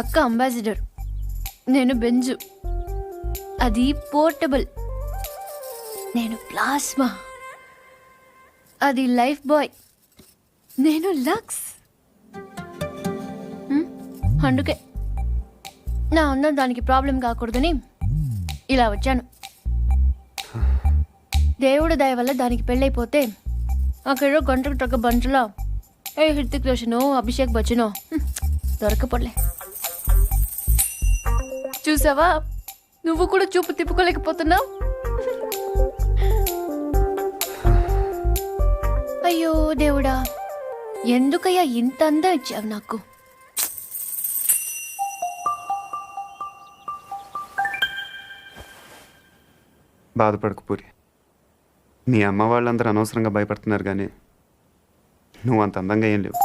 అక్క అంబాసిడర్, నేను బెంజు, అది పోర్టబుల్. నేను ప్లాస్మా, అది లైఫ్ బాయ్. నేను లక్స్. అందుకే నా అన్న దానికి ప్రాబ్లం కాకూడదని ఇలా వచ్చాను. దేవుడు దయ వల్ల దానికి పెళ్ళైపోతే అక్కడ గంటకు తగ్గ బంటలో ఏ హృతిక్ రోషనో అభిషేక్ బచ్చనో దొరకపోలే. చూసావా, నువ్వు కూడా చూపు తిప్పుకోలేకపోతున్నావు. అయ్యో దేవుడా, ఎందుకయ్యా ఇంత అందం ఇచ్చావు నాకు. బాధపడకు పూరి. మీ అమ్మ వాళ్ళందరూ అనవసరంగా భయపడుతున్నారు, కానీ నువ్వు అంత అందంగా ఏం లేవు.